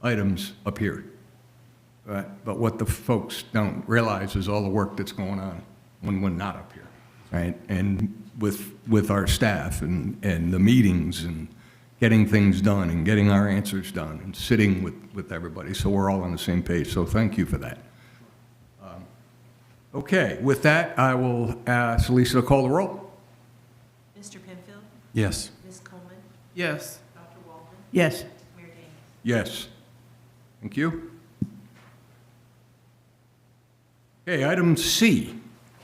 items up here. But what the folks don't realize is all the work that's going on when we're not up here, right? And with our staff and the meetings and getting things done and getting our answers done and sitting with everybody, so we're all on the same page. So thank you for that. Okay, with that, I will ask Lisa to call the roll. Mr. Penfield? Yes. Ms. Coleman? Yes. Dr. Waldman? Yes. Mayor Daniels? Yes. Thank you. Okay, item C.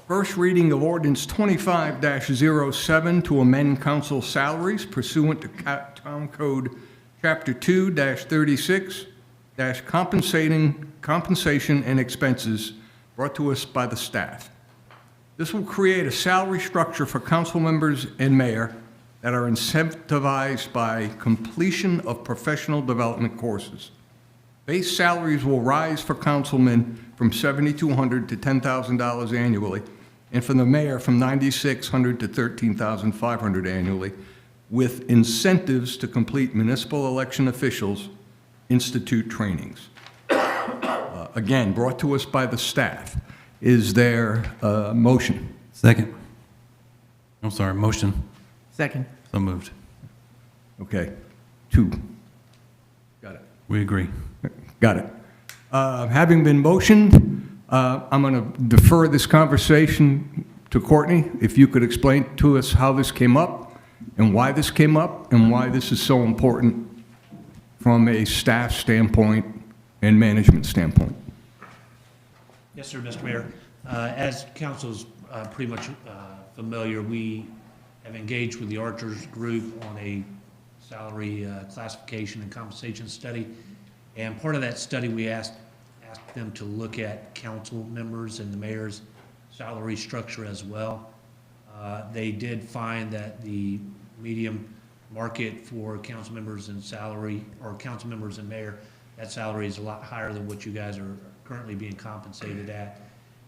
First reading of ordinance 25-07 to amend council salaries pursuant to Town Code Chapter 2-36 compensation and expenses, brought to us by the staff. This will create a salary structure for council members and mayor that are incentivized by completion of professional development courses. Base salaries will rise for councilmen from $7,200 to $10,000 annually, and for the mayor from $9,600 to $13,500 annually, with incentives to complete municipal election officials institute trainings. Again, brought to us by the staff. Is there a motion? Second. I'm sorry, motion. Second. So moved. Okay, 2. Got it. We agree. Got it. Having been motioned, I'm going to defer this conversation to Courtney. If you could explain to us how this came up and why this came up and why this is so important from a staff standpoint and management standpoint. Yes, sir, Mr. Mayor. As council's pretty much familiar, we have engaged with the Archers Group on a salary classification and compensation study. And part of that study, we asked them to look at council members and the mayor's salary structure as well. They did find that the medium market for council members and salary, or council members and mayor, that salary is a lot higher than what you guys are currently being compensated at.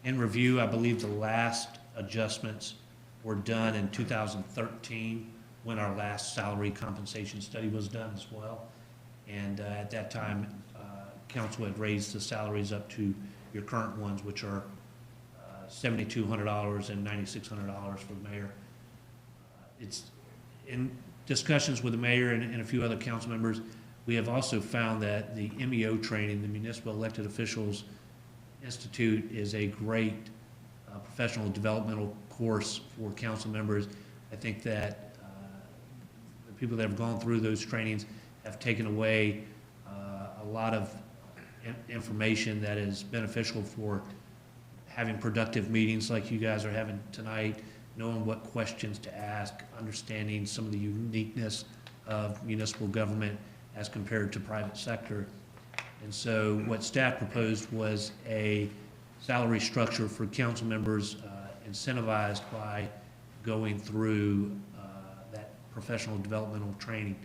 In review, I believe the last adjustments were done in 2013 when our last salary compensation study was done as well. And at that time, council had raised the salaries up to your current ones, which are $7,200 and $9,600 for the mayor. It's in discussions with the mayor and a few other council members, we have also found that the MEO training, the Municipal Elected Officials Institute, is a great professional developmental course for council members. I think that the people that have gone through those trainings have taken away a lot of information that is beneficial for having productive meetings like you guys are having tonight, knowing what questions to ask, understanding some of the uniqueness of municipal government as compared to private sector. And so what staff proposed was a salary structure for council members incentivized by going through that professional developmental training.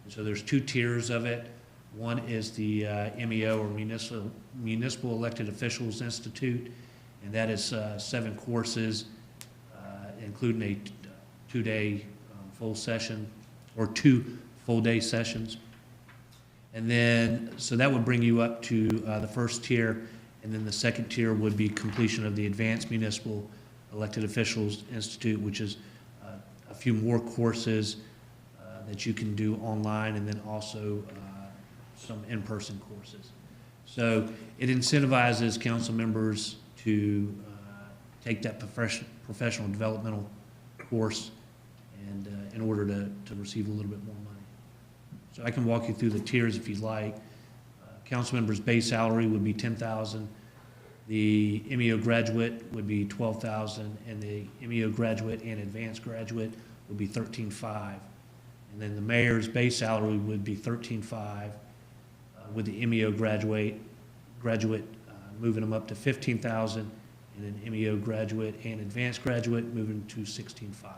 And so there's 2 tiers of it. One is the MEO, or Municipal Elected Officials Institute, and that is 7 courses, including a 2-day full session, or 2 full-day sessions. And then, so that would bring you up to the first tier, and then the second tier would be completion of the Advanced Municipal Elected Officials Institute, which is a few more courses that you can do online, and then also some in-person courses. So it incentivizes council members to take that professional developmental course, and in order to receive a little bit more money. So I can walk you through the tiers if you'd like. Council members' base salary would be $10,000. The MEO graduate would be $12,000, and the MEO graduate and advanced graduate would be $13,500. And then the mayor's base salary would be $13,500, with the MEO graduate moving them up to $15,000, and then MEO graduate and advanced graduate moving to $16,500.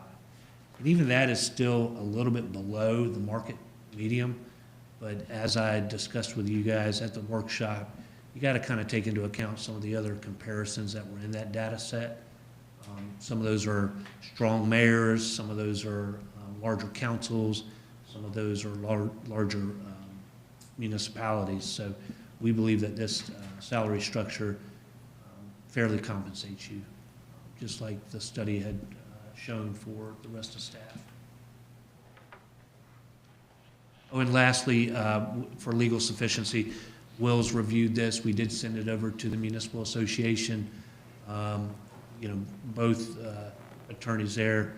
And even that is still a little bit below the market medium, but as I discussed with you guys at the workshop, you got to kind of take into account some of the other comparisons that were in that data set. Some of those are strong mayors, some of those are larger councils, some of those are larger municipalities. So we believe that this salary structure fairly compensates you, just like the study had shown for the rest of staff. Oh, and lastly, for legal sufficiency, Will's reviewed this. We did send it over to the Municipal Association. You know, both attorneys there,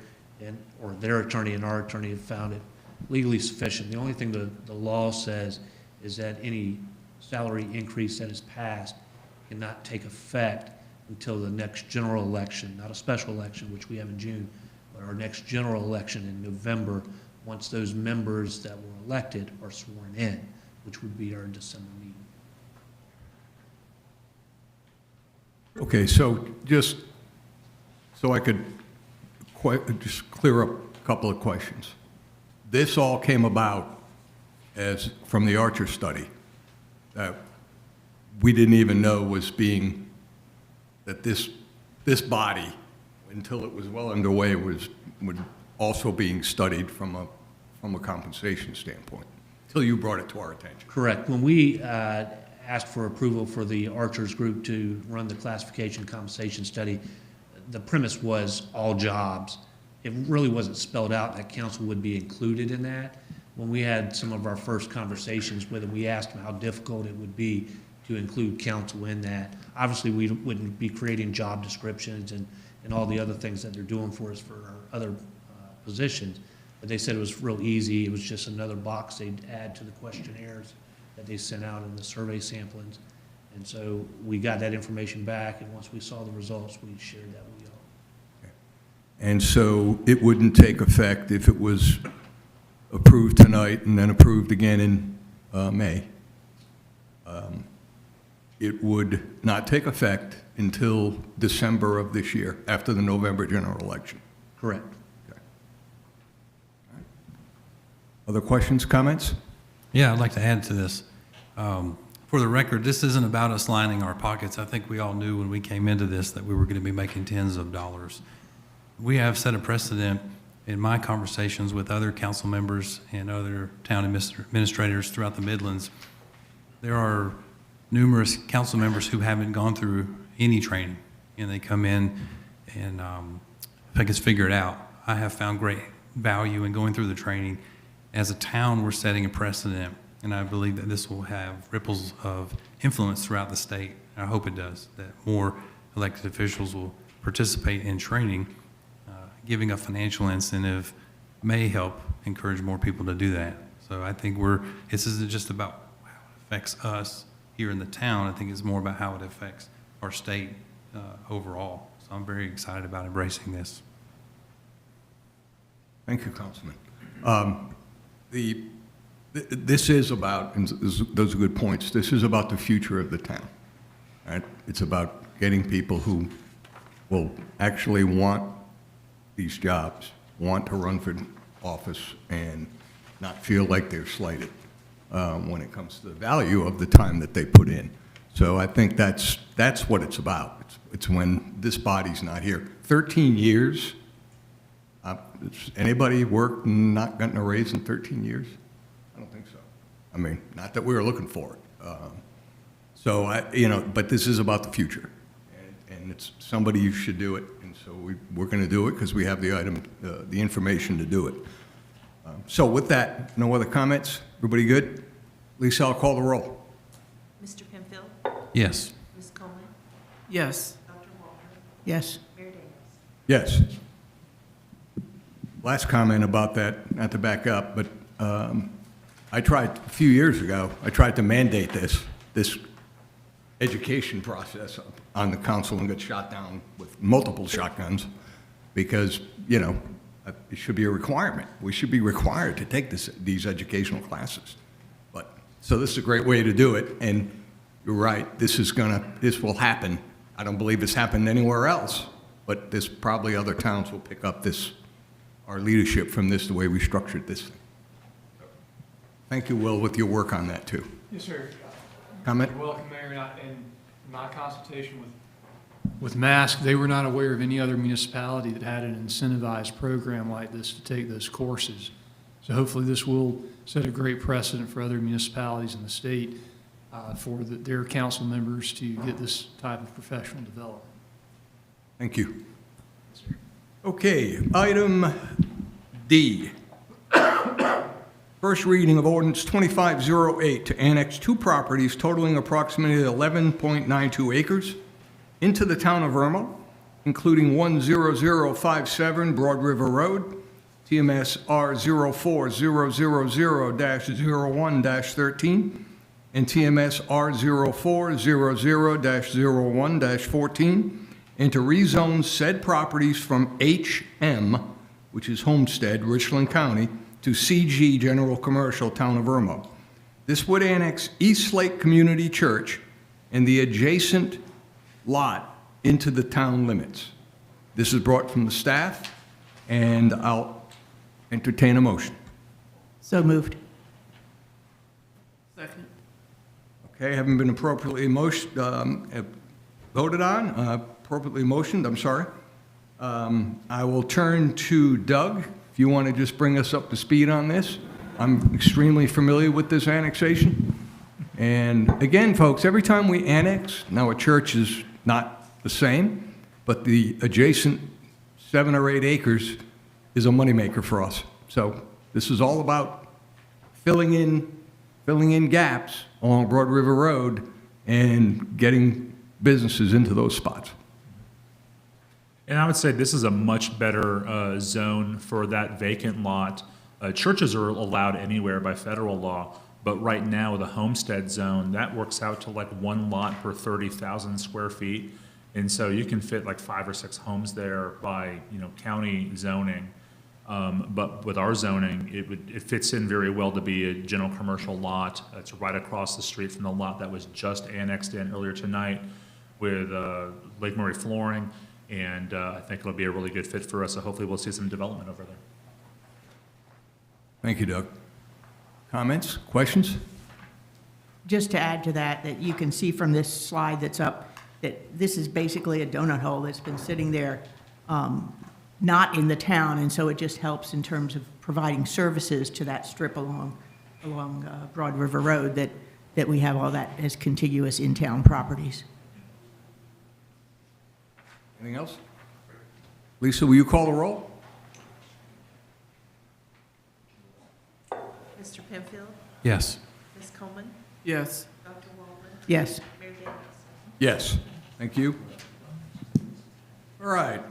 or their attorney and our attorney have found it legally sufficient. The only thing the law says is that any salary increase that is passed cannot take effect until the next general election, not a special election, which we have in June, but our next general election in November, once those members that were elected are sworn in, which would be our December meeting. Okay, so just so I could just clear up a couple of questions. This all came about as from the Archer study that we didn't even know was being, that this body, until it was well underway, would also being studied from a compensation standpoint, until you brought it to our attention. Correct. When we asked for approval for the Archers group to run the classification compensation study, the premise was all jobs. It really wasn't spelled out that council would be included in that. When we had some of our first conversations with them, we asked them how difficult it would be to include council in that. Obviously, we wouldn't be creating job descriptions and all the other things that they're doing for us for our other positions. But they said it was real easy. It was just another box they'd add to the questionnaires that they sent out in the survey samplings. And so we got that information back, and once we saw the results, we shared that with y'all. And so it wouldn't take effect if it was approved tonight and then approved again in May. It would not take effect until December of this year, after the November general election. Correct. Okay. All right. Other questions, comments? Yeah, I'd like to add to this. For the record, this isn't about us lining our pockets. I think we all knew when we came into this that we were going to be making tens of dollars. We have set a precedent in my conversations with other council members and other town administrators throughout the Midlands. There are numerous council members who haven't gone through any training, and they come in and I guess figure it out. I have found great value in going through the training. As a town, we're setting a precedent, and I believe that this will have ripples of influence throughout the state. I hope it does, that more elected officials will participate in training. Giving a financial incentive may help encourage more people to do that. So I think this isn't just about how it affects us here in the town. I think it's more about how it affects our state overall. So I'm very excited about embracing this. Thank you, Councilman. This is about, and those are good points, this is about the future of the town. Right? It's about getting people who will actually want these jobs, want to run for office, and not feel like they're slighted when it comes to the value of the time that they put in. So I think that's what it's about. It's when this body's not here. 13 years. Has anybody worked and not gotten a raise in 13 years? I don't think so. I mean, not that we were looking for it. But this is about the future, and it's somebody who should do it. And so we're going to do it because we have the information to do it. So with that, no other comments? Everybody good? Lisa, I'll call the roll. Mr. Penfield? Yes. Ms. Coleman? Yes. Dr. Walter? Yes. Mayor Daniels? Yes. Last comment about that, not to back up, but I tried a few years ago, I tried to mandate this education process on the council and got shot down with multiple shotguns because, it should be a requirement. We should be required to take these educational classes. So this is a great way to do it, and you're right, this will happen. I don't believe it's happened anywhere else, but probably other towns will pick up our leadership from this, the way we structured this thing. Thank you, Will, with your work on that, too. Yes, sir. Comment? You're welcome, Mayor. In my consultation with MASC, they were not aware of any other municipality that had an incentivized program like this to take those courses. So hopefully this will set a great precedent for other municipalities in the state for their council members to get this type of professional development. Thank you. Okay, item D. First reading of ordinance 2508 to annex two properties totaling approximately 11.92 acres into the town of Irmo, including 10057 Broad River Road, TMS R04000-01-13, and TMS R0400-01-14, and to rezone said properties from HM, which is Homestead, Richland County, to CG, General Commercial, Town of Irmo. This would annex East Lake Community Church and the adjacent lot into the town limits. This is brought from the staff, and I'll entertain a motion. So moved. Second. Okay, haven't been appropriately voted on, appropriately motioned, I'm sorry. I will turn to Doug, if you want to just bring us up to speed on this. I'm extremely familiar with this annexation. And again, folks, every time we annex, now a church is not the same, but the adjacent 7 or 8 acres is a moneymaker for us. So this is all about filling in gaps along Broad River Road and getting businesses into those spots. And I would say this is a much better zone for that vacant lot. Churches are allowed anywhere by federal law, but right now with a homestead zone, that works out to like 1 lot per 30,000 square feet. And so you can fit like 5 or 6 homes there by, county zoning. But with our zoning, it fits in very well to be a general commercial lot. It's right across the street from the lot that was just annexed in earlier tonight with Lake Murray flooring. And I think it'll be a really good fit for us, so hopefully we'll see some development over there. Thank you, Doug. Comments, questions? Just to add to that, that you can see from this slide that's up, that this is basically a donut hole that's been sitting there, not in the town, and so it just helps in terms of providing services to that strip along Broad River Road, that we have all that as contiguous in-town properties. Anything else? Lisa, will you call the roll? Mr. Penfield, Yes. Ms. Coleman, Yes. Dr. Waldman, Yes. Mayor Davis. Yes. Thank you. All right,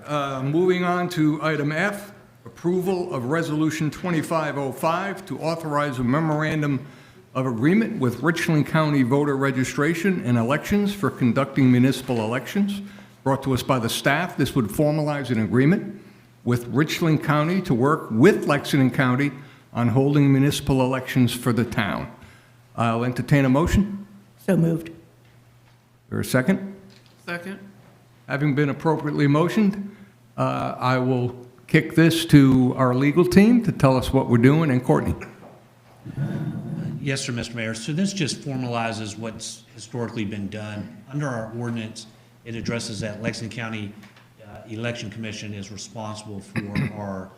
moving on to item F, approval of Resolution 2505 to authorize a memorandum of agreement with Richland County voter registration and elections for conducting municipal elections, brought to us by the staff. This would formalize an agreement with Richland County to work with Lexington County on holding municipal elections for the town. I'll entertain a motion. So moved. Or a second? Second. Having been appropriately motioned, I will kick this to our legal team to tell us what we're doing, and Courtney. Yes, sir, Mr. Mayor. So this just formalizes what's historically been done. Under our ordinance, it addresses that Lexington County Election Commission is responsible for our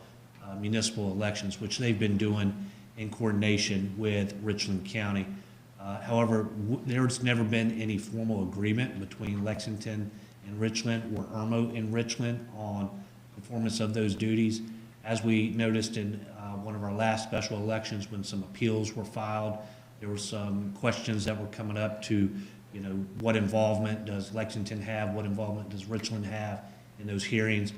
municipal elections, which they've been doing in coordination with Richland County. However, there's never been any formal agreement between Lexington and Richland or Irmo and Richland on performance of those duties. As we noticed in one of our last special elections, when some appeals were filed, there were some questions that were coming up to, what involvement does Lexington have? What involvement does Richland have in those hearings?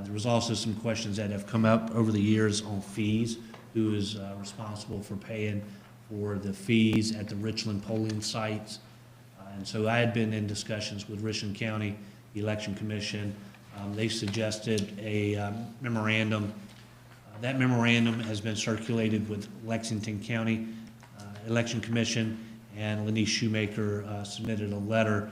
There was also some questions that have come up over the years on fees. Who is responsible for paying for the fees at the Richland polling sites? And so I had been in discussions with Richland County Election Commission. They suggested a memorandum. That memorandum has been circulated with Lexington County Election Commission, and Lenise Shoemaker submitted a letter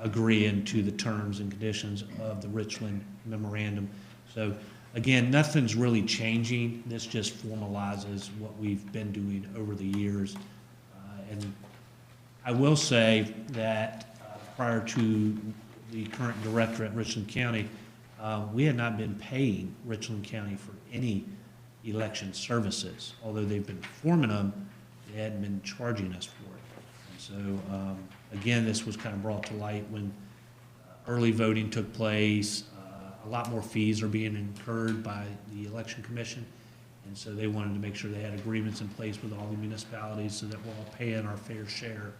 agreeing to the terms and conditions of the Richland memorandum. So again, nothing's really changing. This just formalizes what we've been doing over the years. And I will say that prior to the current director at Richland County, we had not been paying Richland County for any election services. Although they've been performing them, they hadn't been charging us for it. And so, again, this was kind of brought to light when early voting took place. A lot more fees are being incurred by the election commission. And so they wanted to make sure they had agreements in place with all the municipalities so that we're all paying our fair share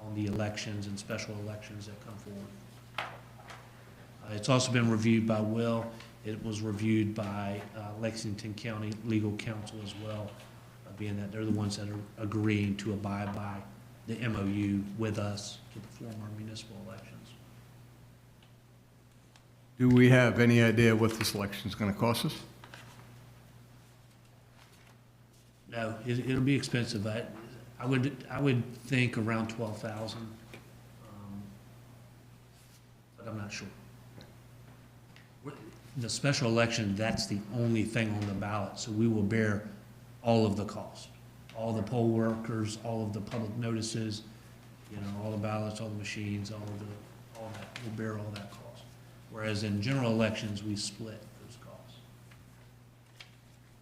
on the elections and special elections that come forward. It's also been reviewed by Will. It was reviewed by Lexington County Legal Counsel as well, being that they're the ones that are agreeing to abide by the MOU with us to perform our municipal elections. Do we have any idea what this election is going to cost us? No, it'll be expensive. I would think around 12,000, but I'm not sure. The special election, that's the only thing on the ballot, so we will bear all of the cost. All the poll workers, all of the public notices, all the ballots, all the machines, all that, we'll bear all that cost. Whereas in general elections, we split those costs.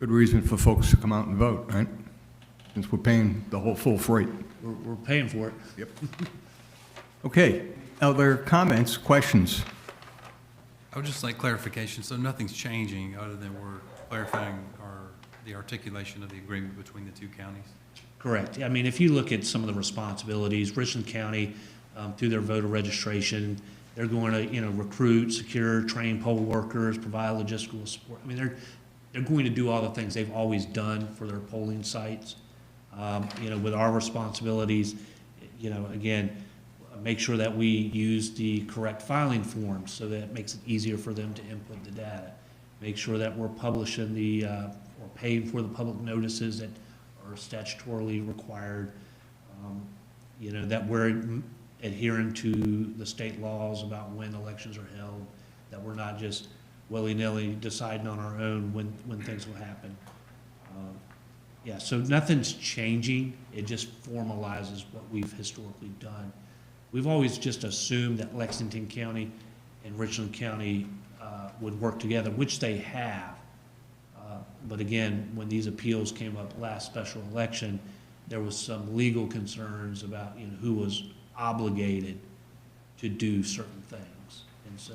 Good reason for folks to come out and vote, right? Since we're paying the whole full freight. We're paying for it. Yep. Okay, other comments, questions? I would just like clarification, so nothing's changing other than we're clarifying the articulation of the agreement between the two counties? Correct. I mean, if you look at some of the responsibilities, Richland County, through their voter registration, they're going to, recruit, secure, train poll workers, provide logistical support. I mean, they're going to do all the things they've always done for their polling sites. With our responsibilities, again, make sure that we use the correct filing forms so that it makes it easier for them to input the data. Make sure that we're publishing or paying for the public notices that are statutorily required. That we're adhering to the state laws about when elections are held, that we're not just willy-nilly deciding on our own when things will happen. So nothing's changing. It just formalizes what we've historically done. We've always just assumed that Lexington County and Richland County would work together, which they have. But again, when these appeals came up last special election, there was some legal concerns about who was obligated to do certain things. And so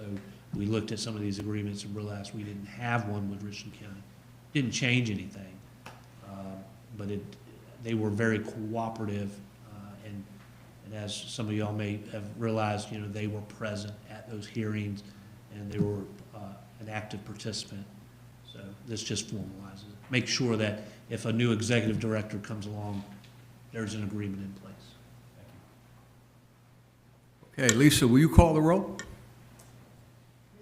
we looked at some of these agreements and realized we didn't have one with Richland County. Didn't change anything, but they were very cooperative, and as some of y'all may have realized, they were present at those hearings and they were an active participant. So this just formalizes it. Make sure that if a new executive director comes along, there's an agreement in place. Okay, Lisa, will you call the roll?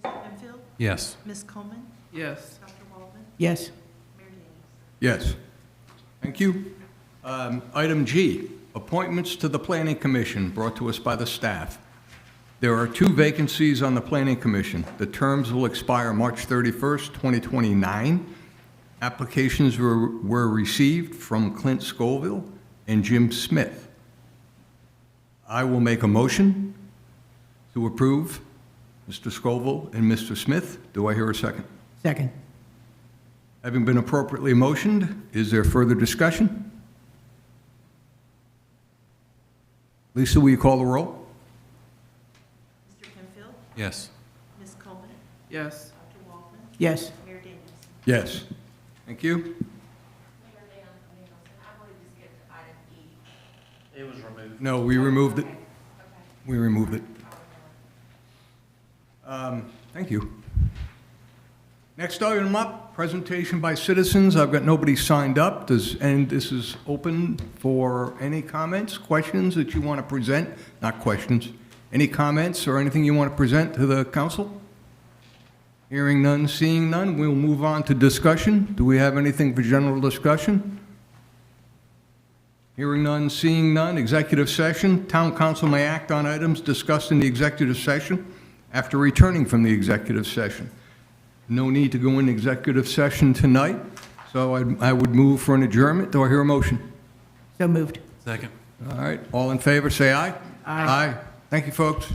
Mr. Penfield? Yes. Ms. Coleman? Yes. Dr. Waldman? Yes. Mayor Daniels? Yes. Thank you. Item G, appointments to the Planning Commission brought to us by the staff. There are 2 vacancies on the Planning Commission. The terms will expire March 31st, 2029. Applications were received from Clint Scoville and Jim Smith. I will make a motion to approve Mr. Scoville and Mr. Smith. Do I hear a second? Second. Having been appropriately motioned, is there further discussion? Lisa, will you call the roll? Mr. Penfield? Yes. Ms. Coleman? Yes. Dr. Waldman? Yes. Mayor Daniels? Yes. Thank you. It was removed. No, we removed it. We removed it. Thank you. Next item up, presentation by citizens. I've got nobody signed up. And this is open for any comments, questions that you want to present? Not questions. Any comments or anything you want to present to the council? Hearing none, seeing none, we'll move on to discussion. Do we have anything for general discussion? Hearing none, seeing none, executive session. Town council may act on items discussed in the executive session after returning from the executive session. No need to go into executive session tonight, so I would move for an adjournment. Do I hear a motion? So moved. Second. All right, all in favor, say aye. Aye. Thank you, folks.